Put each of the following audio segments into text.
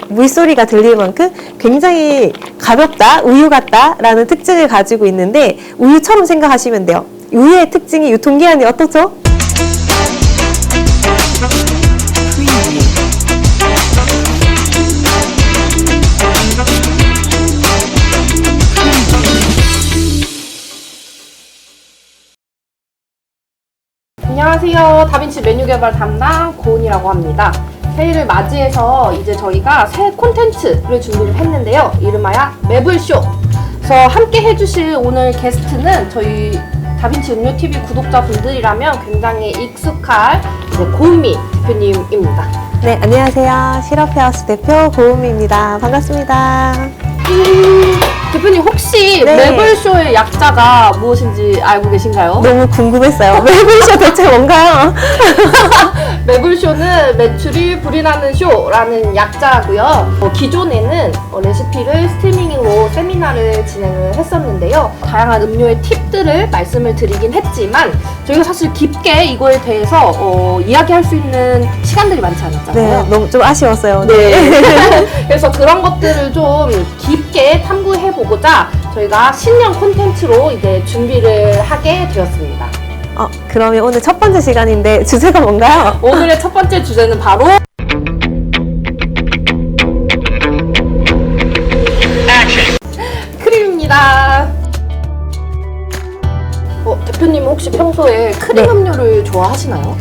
물소리가 들릴 만큼 굉장히 가볍다, 우유 같다라는 특징을 가지고 있는데 우유처럼 생각하시면 돼요. 우유의 특징이 유통기한이 어떻죠? 안녕하세요. 다빈치 메뉴 개발 담당 고은이라고 합니다. 새해를 맞이해서 이제 저희가 새 콘텐츠를 준비를 했는데요. 이름하여 매블쇼. 그래서 함께 해주실 오늘 게스트는 저희 다빈치 음료TV 구독자분들이라면 굉장히 익숙할 이제 고은미 대표님입니다. 네, 안녕하세요. 실업하우스 대표 고은미입니다. 반갑습니다. 대표님 혹시 네. 매블쇼의 약자가 무엇인지 알고 계신가요? 너무 궁금했어요. 매블쇼 대체 뭔가요? 매블쇼는 매출이 불이 나는 쇼라는 약자고요. 기존에는 레시피를 스트리밍으로 세미나를 진행을 했었는데요. 다양한 음료의 팁들을 말씀을 드리긴 했지만 저희가 사실 깊게 이거에 대해서 이야기할 수 있는 시간들이 많지 않았잖아요. 네, 너무 좀 아쉬웠어요. 네. 그래서 그런 것들을 좀 깊게 탐구해보고자 저희가 신년 콘텐츠로 이제 준비를 하게 되었습니다. 그러면 오늘 첫 번째 시간인데 주제가 뭔가요? 오늘의 첫 번째 주제는 바로 크림입니다. 대표님은 혹시 평소에 크림 네. 음료를 좋아하시나요?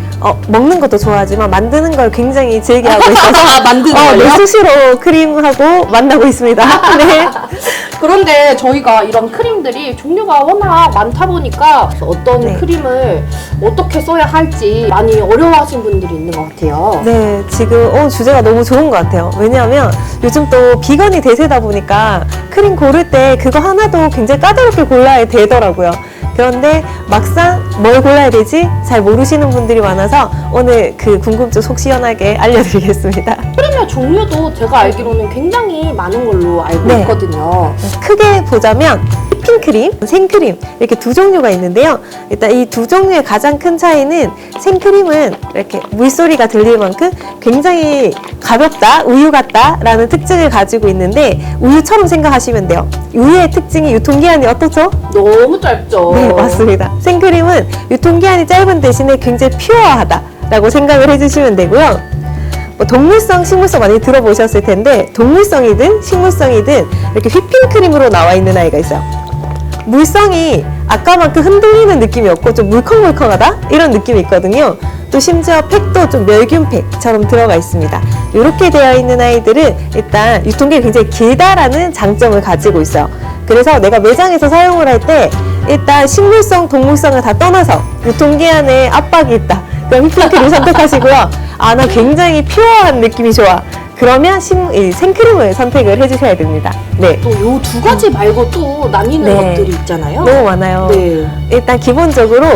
먹는 것도 좋아하지만 만드는 걸 굉장히 즐겨하고 있어서 만드는 걸요? 네, 수시로 크림하고 만나고 있습니다. 네. 그런데 저희가 이런 크림들이 종류가 워낙 많다 보니까 어떤 네. 크림을 어떻게 써야 할지 많이 어려워하시는 분들이 있는 것 같아요. 네, 지금 주제가 너무 좋은 것 같아요. 왜냐하면 요즘 또 비건이 대세다 보니까 크림 고를 때 그거 하나도 굉장히 까다롭게 골라야 되더라고요. 그런데 막상 뭘 골라야 되지? 잘 모르시는 분들이 많아서 오늘 그 궁금증 속 시원하게 알려드리겠습니다. 크림의 종류도 제가 알기로는 굉장히 많은 걸로 알고 네. 있거든요. 크게 보자면 휘핑크림, 생크림 이렇게 두 종류가 있는데요. 일단 이 두 종류의 가장 큰 차이는 생크림은 이렇게 물소리가 들릴 만큼 굉장히 가볍다, 우유 같다 라는 특징을 가지고 있는데 우유처럼 생각하시면 돼요. 우유의 특징이 유통기한이 어떻죠? 너무 짧죠? 네, 맞습니다. 생크림은 유통기한이 짧은 대신에 굉장히 퓨어하다 라고 생각을 해주시면 되고요. 동물성, 식물성 많이 들어보셨을 텐데 동물성이든 식물성이든 이렇게 휘핑크림으로 나와 있는 아이가 있어요. 물성이 아까만큼 흔들리는 느낌이 없고 좀 물컹물컹하다? 이런 느낌이 있거든요. 또 심지어 팩도 좀 멸균팩처럼 들어가 있습니다. 이렇게 되어 있는 아이들은 일단 유통기한이 굉장히 길다라는 장점을 가지고 있어요. 그래서 내가 매장에서 사용을 할 때 일단 식물성, 동물성을 다 떠나서 유통기한에 압박이 있다. 그럼 휘핑크림 선택하시고요. 나 굉장히 퓨어한 느낌이 좋아. 그러면 생크림을 선택을 해주셔야 됩니다. 네. 또 요 두 가지 말고 또 나뉘는 네. 것들이 있잖아요. 너무 많아요. 네. 일단 기본적으로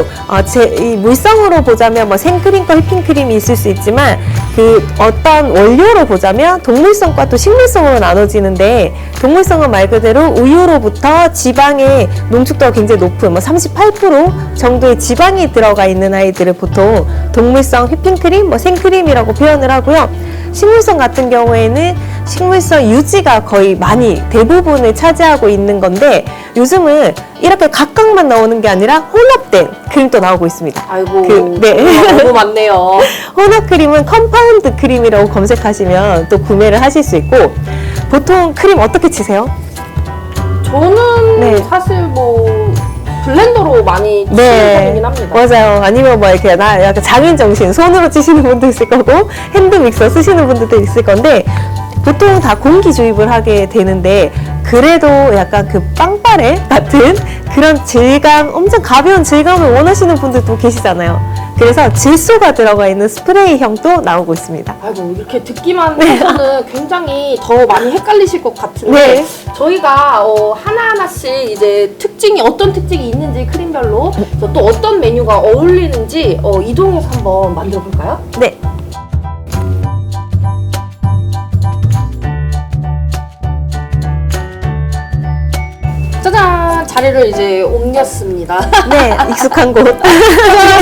이 물성으로 보자면 뭐 생크림과 휘핑크림이 있을 수 있지만 그 어떤 원료로 보자면 동물성과 또 식물성으로 나눠지는데 동물성은 말 그대로 우유로부터 지방의 농축도가 굉장히 높은 38% 정도의 지방이 들어가 있는 아이들을 보통 동물성 휘핑크림, 생크림이라고 표현을 하고요. 식물성 같은 경우에는 식물성 유지가 거의 많이 대부분을 차지하고 있는 건데 요즘은 이렇게 각각만 나오는 게 아니라 혼합된 크림도 나오고 있습니다. 아이고, 네. 너무 많네요. 혼합 크림은 컴파운드 크림이라고 검색하시면 또 구매를 하실 수 있고 보통 크림 어떻게 치세요? 저는 네. 사실 블렌더로 많이 치는 편이긴 합니다. 맞아요. 아니면 이렇게 약간 장인 정신 손으로 치시는 분도 있을 거고 핸드 믹서 쓰시는 분들도 있을 건데 보통 다 공기 주입을 하게 되는데 그래도 약간 그 빵빠레 같은 그런 질감, 엄청 가벼운 질감을 원하시는 분들도 계시잖아요. 그래서 질소가 들어가 있는 스프레이형도 나오고 있습니다. 아이고, 이렇게 듣기만 해서는 굉장히 더 많이 헷갈리실 것 같은데 네. 저희가 하나하나씩 이제 어떤 특징이 있는지 크림별로 또 어떤 메뉴가 어울리는지 이동해서 한번 만들어 볼까요? 네. 짜잔! 자리를 이제 옮겼습니다. 네, 익숙한 곳.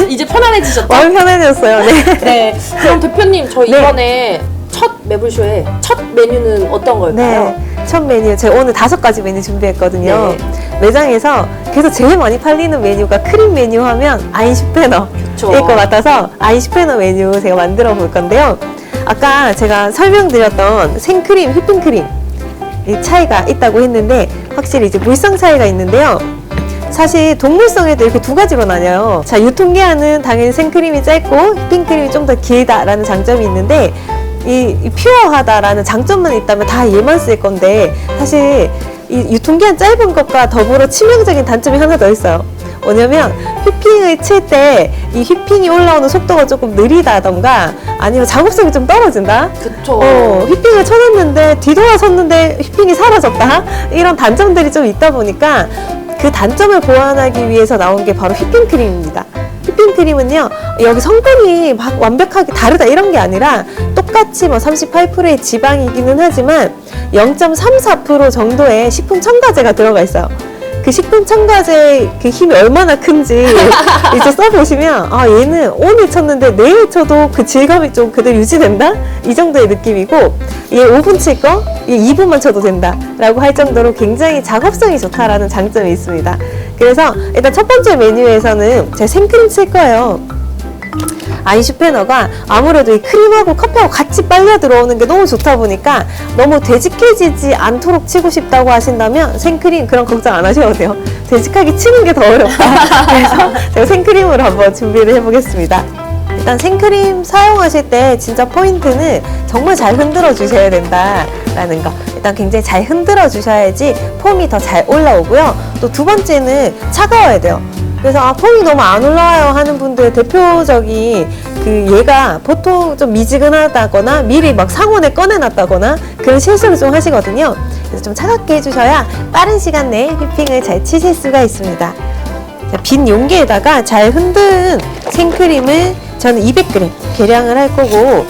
이제 편안해지셨죠? 편해졌어요. 네. 네. 그럼 대표님, 저 네. 이번에 첫 매불쇼의 첫 메뉴는 어떤 걸까요? 네, 첫 메뉴 제가 오늘 5가지 메뉴 준비했거든요. 네. 매장에서 계속 제일 많이 팔리는 메뉴가 크림 메뉴 하면 아인슈페너일 그쵸. 것 같아서 아인슈페너 메뉴 제가 만들어 볼 건데요. 아까 제가 설명드렸던 생크림, 휘핑크림 이 차이가 있다고 했는데 확실히 이제 물성 차이가 있는데요. 사실 동물성에도 이렇게 두 가지로 나뉘어요. 자, 유통기한은 당연히 생크림이 짧고 휘핑크림이 좀 더 길다라는 장점이 있는데 이 퓨어하다라는 장점만 있다면 다 얘만 쓸 건데 사실 이 유통기한 짧은 것과 더불어 치명적인 단점이 하나 더 있어요. 뭐냐면 휘핑을 칠 때 이 휘핑이 올라오는 속도가 조금 느리다던가 아니면 작업성이 좀 떨어진다. 그쵸. 휘핑을 쳐놨는데 뒤돌아섰는데 휘핑이 사라졌다. 이런 단점들이 좀 있다 보니까 그 단점을 보완하기 위해서 나온 게 바로 휘핑크림입니다. 휘핑크림은요, 여기 성분이 막 완벽하게 다르다 이런 게 아니라 똑같이 뭐 38%의 지방이기는 하지만 0.34% 정도의 식품 첨가제가 들어가 있어요. 그 식품 첨가제의 그 힘이 얼마나 큰지 이제 써보시면 아, 얘는 오늘 쳤는데 내일 쳐도 그 질감이 좀 그대로 유지된다? 이 정도의 느낌이고 얘 5분 칠 거? 얘 2분만 쳐도 된다 라고 할 정도로 굉장히 작업성이 좋다라는 장점이 있습니다. 그래서 일단 첫 번째 메뉴에서는 제가 생크림 칠 거예요. 아인슈페너가 아무래도 이 크림하고 커피하고 같이 빨려 들어오는 게 너무 좋다 보니까 너무 되직해지지 않도록 치고 싶다고 하신다면 생크림 그런 걱정 안 하셔도 돼요. 되직하게 치는 게 더 어렵다. 그래서 제가 생크림으로 한번 준비를 해보겠습니다. 일단 생크림 사용하실 때 진짜 포인트는 정말 잘 흔들어 주셔야 된다라는 거. 일단 굉장히 잘 흔들어 주셔야지 폼이 더 잘 올라오고요. 또 두 번째는 차가워야 돼요. 그래서 아, 폼이 너무 안 올라와요 하는 분들의 대표적인 그 얘가 보통 좀 미지근하다거나 미리 막 상온에 꺼내놨다거나 그런 실수를 좀 하시거든요. 그래서 좀 차갑게 해주셔야 빠른 시간 내에 휘핑을 잘 치실 수가 있습니다. 자, 빈 용기에다가 잘 흔든 생크림을 저는 200g 계량을 할 거고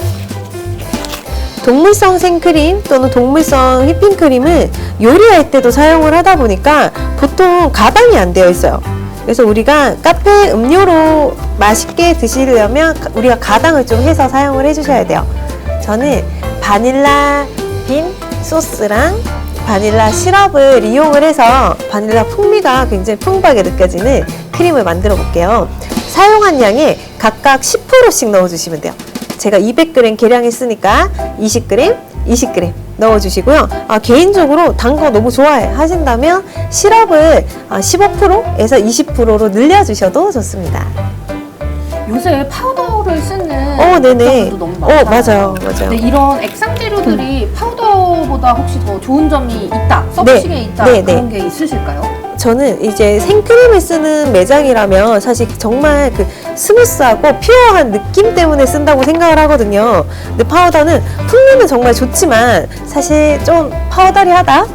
동물성 생크림 또는 동물성 휘핑크림을 요리할 때도 사용을 하다 보니까 보통 가당이 안 되어 있어요. 그래서 우리가 카페 음료로 맛있게 드시려면 우리가 가당을 좀 해서 사용을 해주셔야 돼요. 저는 바닐라 빈 소스랑 바닐라 시럽을 이용을 해서 바닐라 풍미가 굉장히 풍부하게 느껴지는 크림을 만들어 볼게요. 사용한 양에 각각 10%씩 넣어주시면 돼요. 제가 200g 계량했으니까 20g, 20g 넣어주시고요. 개인적으로 단 거 너무 좋아해 하신다면 시럽을 15%에서 20%로 늘려주셔도 좋습니다. 요새 파우더를 쓰는 네네. 분들도 너무 많아요. 맞아요. 근데 이런 액상 재료들이 파우더보다 혹시 더 좋은 점이 있다, 서비스에 있다 그런 게 있으실까요? 저는 이제 생크림을 쓰는 매장이라면 사실 정말 그 스무스하고 퓨어한 느낌 때문에 쓴다고 생각을 하거든요. 근데 파우더는 풍미는 정말 좋지만 사실 좀 파우더리하다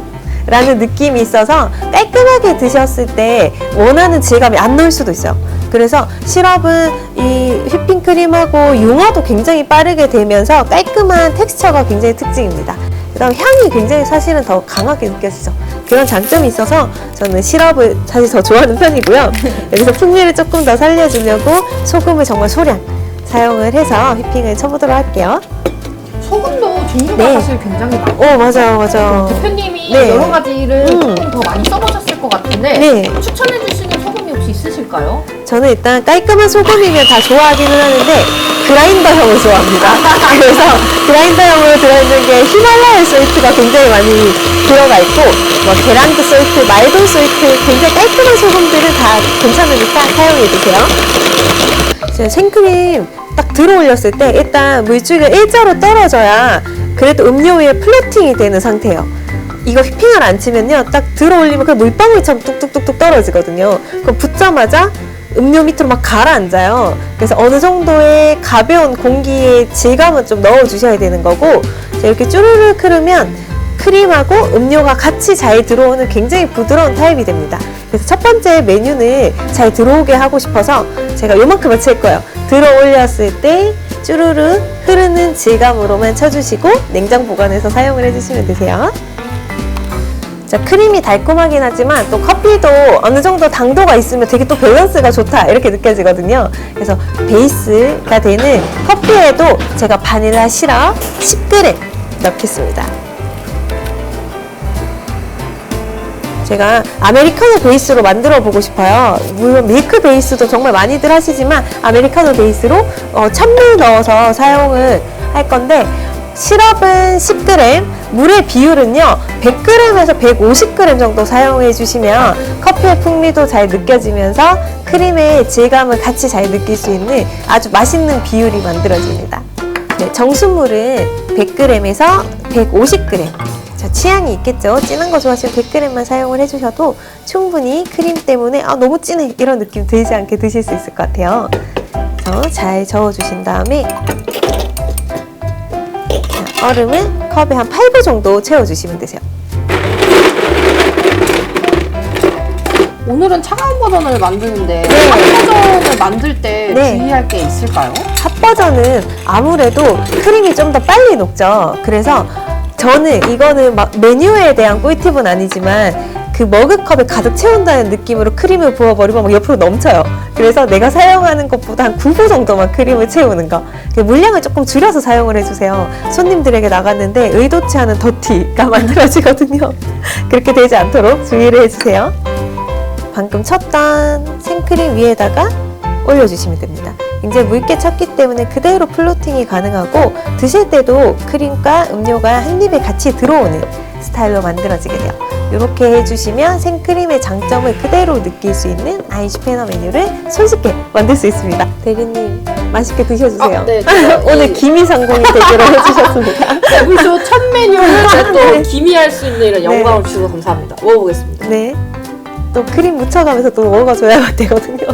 라는 느낌이 있어서 깔끔하게 드셨을 때 원하는 질감이 안 나올 수도 있어요. 그래서 시럽은 이 휘핑크림하고 융화도 굉장히 빠르게 되면서 깔끔한 텍스처가 굉장히 특징입니다. 그 다음 향이 굉장히 사실은 더 강하게 느껴지죠. 그런 장점이 있어서 저는 시럽을 사실 더 좋아하는 편이고요. 여기서 풍미를 조금 더 살려주려고 소금을 정말 소량 사용을 해서 휘핑을 쳐보도록 할게요. 소금도 종류가 사실 굉장히 많고 맞아요. 대표님이 여러 가지를 조금 더 많이 써보셨을 것 같은데 추천해 주시는 소금이 혹시 있으실까요? 저는 일단 깔끔한 소금이면 다 좋아하기는 하는데 그라인더형을 좋아합니다. 그래서 그라인더형으로 들어있는 게 히말라야 솔트가 굉장히 많이 들어가 있고 뭐 게랑드 솔트, 말돈 솔트 굉장히 깔끔한 소금들은 다 괜찮으니까 사용해주세요. 생크림 딱 들어 올렸을 때 일단 물줄기가 일자로 떨어져야 그래도 음료 위에 플로팅이 되는 상태예요. 이거 휘핑을 안 치면요 딱 들어 올리면 그 물방울처럼 뚝뚝뚝뚝 떨어지거든요. 그럼 붓자마자 음료 밑으로 막 가라앉아요. 그래서 어느 정도의 가벼운 공기의 질감은 좀 넣어주셔야 되는 거고 이렇게 쭈르륵 흐르면 크림하고 음료가 같이 잘 들어오는 굉장히 부드러운 타입이 됩니다. 그래서 첫 번째 메뉴는 잘 들어오게 하고 싶어서 제가 요만큼만 칠 거예요. 들어 올렸을 때 쭈르륵 흐르는 질감으로만 쳐주시고 냉장 보관해서 사용을 해주시면 되세요. 자, 크림이 달콤하긴 하지만 또 커피도 어느 정도 당도가 있으면 되게 또 밸런스가 좋다 이렇게 느껴지거든요. 그래서 베이스가 되는 커피에도 제가 바닐라 시럽 10g 넣겠습니다. 제가 아메리카노 베이스로 만들어 보고 싶어요. 물론 밀크 베이스도 정말 많이들 하시지만 아메리카노 베이스로 찬물 넣어서 사용을 할 건데, 시럽은 10g, 물의 비율은요 100g에서 150g 정도 사용해 주시면 커피의 풍미도 잘 느껴지면서 크림의 질감을 같이 잘 느낄 수 있는 아주 맛있는 비율이 만들어집니다. 네, 정수물은 100g에서 150g. 자, 취향이 있겠죠. 진한 거 좋아하시면 100g만 사용을 해주셔도 충분히 크림 때문에 너무 진해 이런 느낌 들지 않게 드실 수 있을 것 같아요. 그래서 잘 저어주신 다음에 얼음은 컵에 한 8부 정도 채워주시면 되세요. 오늘은 차가운 버전을 만드는데 네. 핫 버전을 만들 때 네. 주의할 게 있을까요? 핫 버전은 아무래도 크림이 좀 더 빨리 녹죠. 그래서 저는 이거는 막 메뉴에 대한 꿀팁은 아니지만 그 머그컵에 가득 채운다는 느낌으로 크림을 부어버리면 막 옆으로 넘쳐요. 그래서 내가 사용하는 것보다 한 9부 정도만 크림을 채우는 거. 물량을 조금 줄여서 사용을 해주세요. 손님들에게 나갔는데 의도치 않은 더티가 만들어지거든요. 그렇게 되지 않도록 주의를 해주세요. 방금 쳤던 생크림 위에다가 올려주시면 됩니다. 이제 묽게 쳤기 때문에 그대로 플로팅이 가능하고 드실 때도 크림과 음료가 한 입에 같이 들어오는 스타일로 만들어지게 돼요. 이렇게 해주시면 생크림의 장점을 그대로 느낄 수 있는 아인슈페너 메뉴를 손쉽게 만들 수 있습니다. 대리님 맛있게 드셔주세요. 네, 오늘 기미상공이 되기로 해주셨습니다. 매불쇼 첫 메뉴를 또 네. 기미할 수 있는 이런 영광을 주셔서 감사합니다. 먹어보겠습니다. 네. 또 크림 묻혀가면서 또 먹어줘야 되거든요.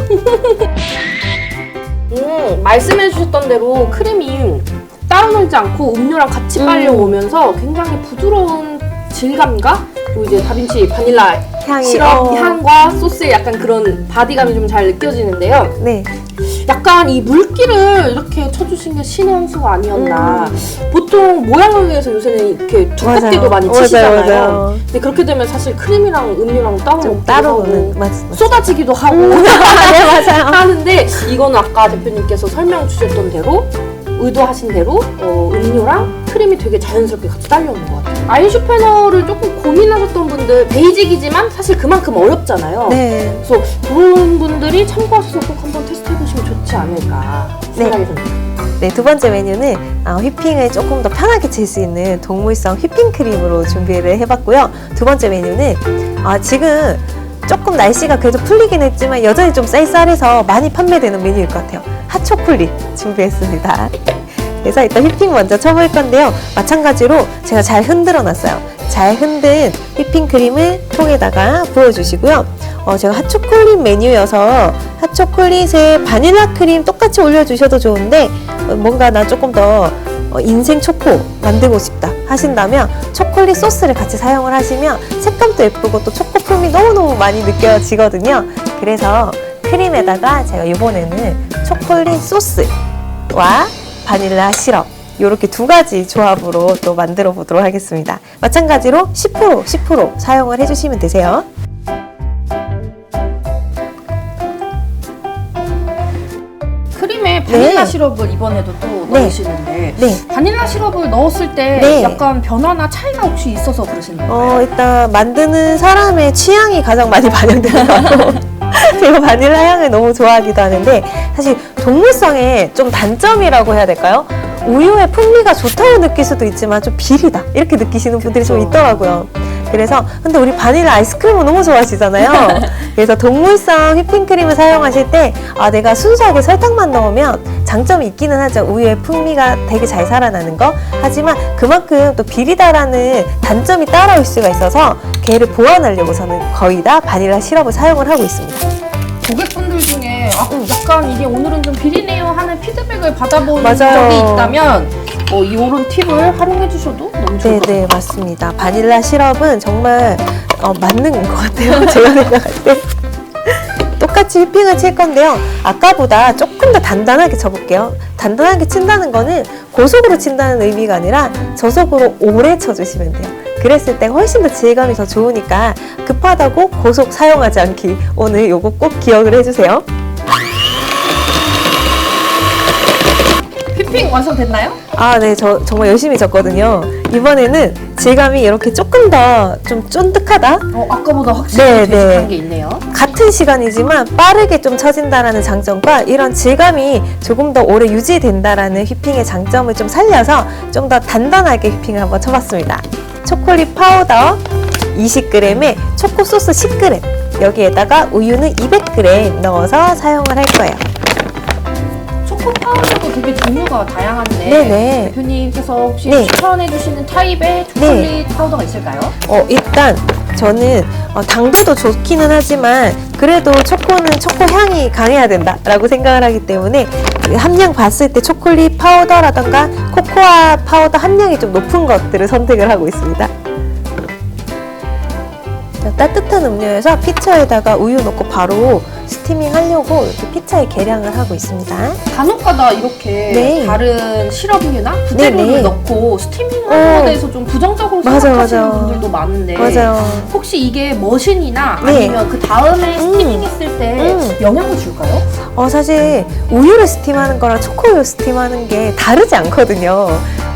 말씀해주셨던 대로 크림이 따로 놀지 않고 음료랑 같이 빨려오면서 굉장히 부드러운 질감과 그리고 이제 다빈치 바닐라 향이, 시럽 향과 소스의 약간 그런 바디감이 좀 잘 느껴지는데요. 네. 약간 이 물기를 이렇게 쳐주신 게 신의 한 수가 아니었나. 보통 모양을 위해서 요새는 이렇게 두껍게도 맞아요. 많이 치시잖아요. 맞아요. 근데 그렇게 되면 사실 크림이랑 음료랑 따로 좀 먹기도 따로 하고 노는 맞 쏟아지기도 하고 네, 맞아요. 하는데, 이건 아까 대표님께서 설명 주셨던 대로 의도하신 대로 음료랑 크림이 되게 자연스럽게 같이 딸려오는 것 같아요. 아인슈페너를 조금 고민하셨던 분들, 베이직이지만 사실 그만큼 어렵잖아요. 네. 그래서 그런 분들이 참고하셔서 꼭 한번 테스트해보시면 좋지 않을까 생각이 듭니다. 네, 두 번째 메뉴는 휘핑을 조금 더 편하게 칠 수 있는 동물성 휘핑크림으로 준비를 해봤고요. 두 번째 메뉴는 지금 조금 날씨가 그래도 풀리긴 했지만 여전히 좀 쌀쌀해서 많이 판매되는 메뉴일 것 같아요. 핫초콜릿 준비했습니다. 그래서 일단 휘핑 먼저 쳐볼 건데요. 마찬가지로 제가 잘 흔들어 놨어요. 잘 흔든 휘핑크림을 통에다가 부어주시고요. 제가 핫초콜릿 메뉴여서 핫초콜릿에 바닐라 크림 똑같이 올려주셔도 좋은데 뭔가 나 조금 더 인생 초코 만들고 싶다 하신다면 초콜릿 소스를 같이 사용을 하시면 색감도 예쁘고 또 초코 풍미 너무너무 많이 느껴지거든요. 그래서 크림에다가 제가 이번에는 초콜릿 소스와 바닐라 시럽 이렇게 두 가지 조합으로 또 만들어 보도록 하겠습니다. 마찬가지로 10% 사용을 해주시면 되세요. 크림에 바닐라 네. 시럽을 이번에도 또 네. 넣으시는데 네. 바닐라 시럽을 넣었을 때 네. 약간 변화나 차이가 혹시 있어서 그러시는 건가요? 일단 만드는 사람의 취향이 가장 많이 반영되는 것 같고 제가 바닐라 향을 너무 좋아하기도 하는데 사실 동물성의 좀 단점이라고 해야 될까요? 우유의 풍미가 좋다고 느낄 수도 있지만 좀 비리다 이렇게 느끼시는 분들이 좀 있더라고요. 그래서 근데 우리 바닐라 아이스크림을 너무 좋아하시잖아요. 그래서 동물성 휘핑크림을 사용하실 때 내가 순수하게 설탕만 넣으면 장점이 있기는 하죠. 우유의 풍미가 되게 잘 살아나는 거. 하지만 그만큼 또 비리다라는 단점이 따라올 수가 있어서 걔를 보완하려고 저는 거의 다 바닐라 시럽을 사용을 하고 있습니다. 고객분들 중에 약간 이게 오늘은 좀 비리네요 하는 피드백을 받아본 맞아요. 적이 있다면 이런 팁을 활용해 주셔도 너무 좋을 것 같아요. 네, 맞습니다. 바닐라 시럽은 정말 맞는 것 같아요. 제가 생각할 때. 똑같이 휘핑을 칠 건데요. 아까보다 조금 더 단단하게 쳐볼게요. 단단하게 친다는 거는 고속으로 친다는 의미가 아니라 저속으로 오래 쳐주시면 돼요. 그랬을 때 훨씬 더 질감이 더 좋으니까 급하다고 고속 사용하지 않기. 오늘 요거 꼭 기억을 해주세요. 휘핑 완성됐나요? 아, 네, 저 정말 열심히 쳤거든요. 이번에는 질감이 이렇게 조금 더 좀 쫀득하다? 아까보다 확실히 네, 되직한 네. 게 있네요. 같은 시간이지만 빠르게 좀 쳐진다라는 장점과 이런 질감이 조금 더 오래 유지된다라는 휘핑의 장점을 좀 살려서 좀 더 단단하게 휘핑을 한번 쳐봤습니다. 초콜릿 파우더 20g에 초코 소스 10g, 여기에다가 우유는 200g 넣어서 사용을 할 거예요. 초코 파우더도 되게 종류가 다양한데 네네. 대표님께서 혹시 네. 추천해주시는 타입의 초콜릿 파우더가 있을까요? 일단 저는 당도도 좋기는 하지만 그래도 초코는 초코 향이 강해야 된다라고 생각을 하기 때문에 그 함량 봤을 때 초콜릿 파우더라던가 코코아 파우더 함량이 좀 높은 것들을 선택을 하고 있습니다. 따뜻한 음료에서 피처에다가 우유 넣고 바로 스티밍 하려고 이렇게 피처에 계량을 하고 있습니다. 간혹가다 이렇게 네. 다른 시럽류나 부재료를 네네. 넣고 스티밍하는 것에 대해서 좀 부정적으로 맞아요, 생각하시는 맞아요. 분들도 많은데 맞아요. 혹시 이게 머신이나 네. 아니면 그 다음에 스티밍했을 때 영향을 줄까요? 사실 우유를 스팀하는 거랑 초코우유 스팀하는 게 다르지 않거든요.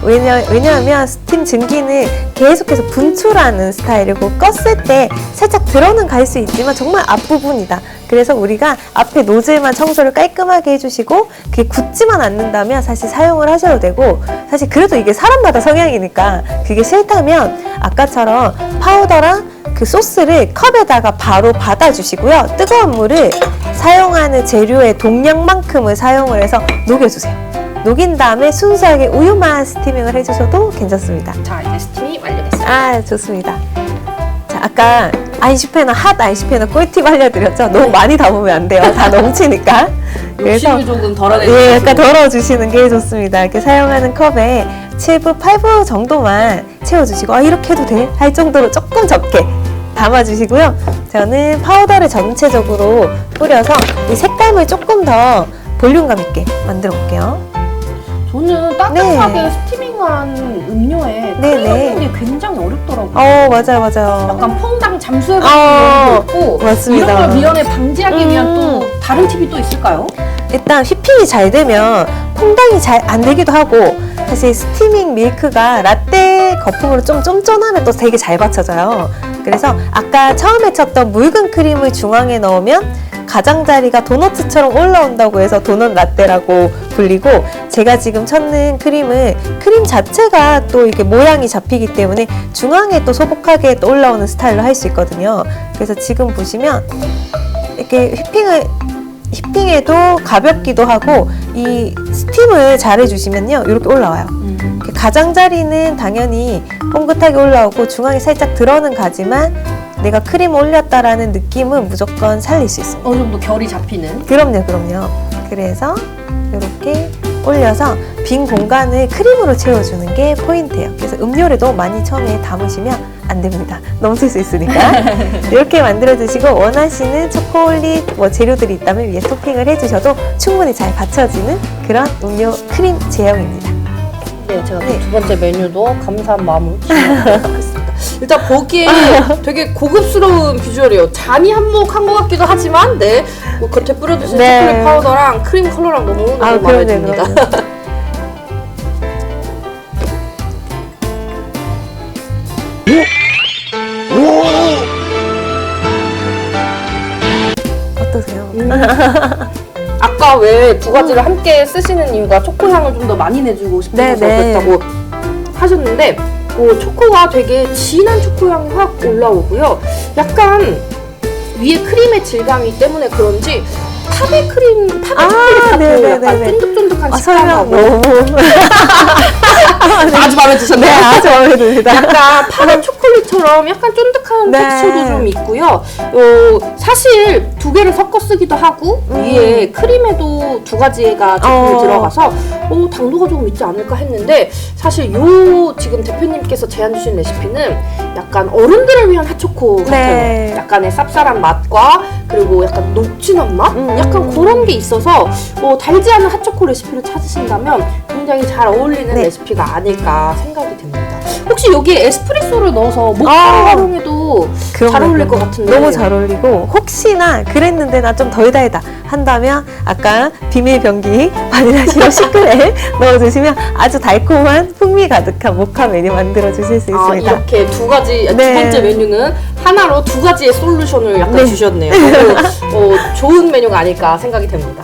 왜냐하면 스팀 증기는 계속해서 분출하는 스타일이고 껐을 때 살짝 들어는 갈 수 있지만 정말 앞부분이다. 그래서 우리가 앞에 노즐만 청소를 깔끔하게 해주시고 그게 굳지만 않는다면 사실 사용을 하셔도 되고, 사실 그래도 이게 사람마다 성향이니까 그게 싫다면 아까처럼 파우더랑 그 소스를 컵에다가 바로 받아주시고요. 뜨거운 물을 사용하는 재료의 동량만큼을 사용을 해서 녹여주세요. 녹인 다음에 순수하게 우유만 스티밍을 해주셔도 괜찮습니다. 자, 이제 스팀이 완료됐어요. 아, 좋습니다. 자, 아까 아이슈페너 핫 아이슈페너 꿀팁 알려드렸죠? 너무 많이 담으면 안 돼요. 다 넘치니까. 욕심을 조금 덜어내주시고. 예, 약간 덜어주시는 게 좋습니다. 이렇게 사용하는 컵에 7부, 8부 정도만 채워주시고, 이렇게 해도 돼? 할 정도로 조금 적게 담아주시고요. 저는 파우더를 전체적으로 뿌려서 이 색감을 조금 더 볼륨감 있게 만들어 볼게요. 저는 따뜻하게 네. 스티밍한 음료에 네, 크림 네. 넣는 게 굉장히 어렵더라고요. 맞아요, 맞아요. 약간 퐁당 잠수해버리는 경우도 있고 맞습니다. 이런 걸 미연에 방지하기 위한 또 다른 팁이 또 있을까요? 일단 휘핑이 잘 되면 퐁당이 잘 안 되기도 하고, 사실 스티밍 밀크가 라떼 거품으로 좀 쫀쫀하면 또 되게 잘 받쳐져요. 그래서 아까 처음에 쳤던 묽은 크림을 중앙에 넣으면 가장자리가 도너츠처럼 올라온다고 해서 도넛 라떼라고 불리고, 제가 지금 쳤는 크림 자체가 또 이게 모양이 잡히기 때문에 중앙에 또 소복하게 또 올라오는 스타일로 할 수 있거든요. 그래서 지금 보시면 이렇게 휘핑해도 가볍기도 하고, 이 스팀을 잘 해주시면요 이렇게 올라와요. 가장자리는 당연히 뽕긋하게 올라오고 중앙에 살짝 들어는 가지만 내가 크림 올렸다라는 느낌은 무조건 살릴 수 있습니다. 어느 정도 결이 잡히는. 그럼요. 그래서 이렇게 올려서 빈 공간을 크림으로 채워주는 게 포인트예요. 그래서 음료를 너무 많이 처음에 담으시면 안 됩니다. 넘칠 수 있으니까. 이렇게 만들어 주시고, 원하시는 초콜릿 재료들이 있다면 위에 토핑을 해주셔도 충분히 잘 받쳐지는 그런 음료 크림 제형입니다. 네, 제가 네. 두 번째 메뉴도 감사한 마음으로 진행하겠습니다. 일단 보기에 되게 고급스러운 비주얼이에요. 잔이 한몫한 것 같기도 하지만, 네, 뭐 겉에 뿌려주신 네. 초콜릿 파우더랑 크림 컬러랑 너무 마음에 그럼요, 듭니다. 그럼요. 어떠세요? 아까 왜 두 가지를 함께 쓰시는 이유가 초코향을 좀 더 많이 내주고 싶어서 네네. 그렇다고 하셨는데, 초코가 되게 진한 초코향이 확 올라오고요. 약간 위에 크림의 질감이 때문에 그런지 팝의 초콜릿 네네네네. 약간 쫀득쫀득한 설명 식감하고 너무 아주 마음에 네, 드셨네요. 아주 마음에 듭니다. 약간 팝의 초콜릿 아이스크림처럼 약간 쫀득한 네. 텍스처도 좀 있고요. 사실 두 개를 섞어 쓰기도 하고 위에 크림에도 두 가지가 제품이 들어가서 당도가 조금 있지 않을까 했는데 사실 요 지금 대표님께서 제안 주신 레시피는 약간 어른들을 위한 핫초코 같은 네. 약간의 쌉쌀한 맛과 그리고 약간 녹진한 맛? 약간 그런 게 있어서 달지 않은 핫초코 레시피를 찾으신다면 굉장히 잘 어울리는 네. 레시피가 아닐까 생각이 됩니다. 혹시 여기에 에스프레소를 넣어서 모카를 활용해도 잘 그럼요, 어울릴 것 그럼요. 같은데 너무 잘 어울리고 혹시나 그랬는데 나 좀 덜 달다 한다면 아까 비밀 병기 바닐라 시럽 10g 넣어주시면 아주 달콤한 풍미 가득한 모카 메뉴 만들어 주실 수 있습니다. 이렇게 두 가지 두 네. 번째 메뉴는 하나로 두 가지의 솔루션을 약간 네. 주셨네요. 너무 좋은 메뉴가 아닐까 생각이 됩니다.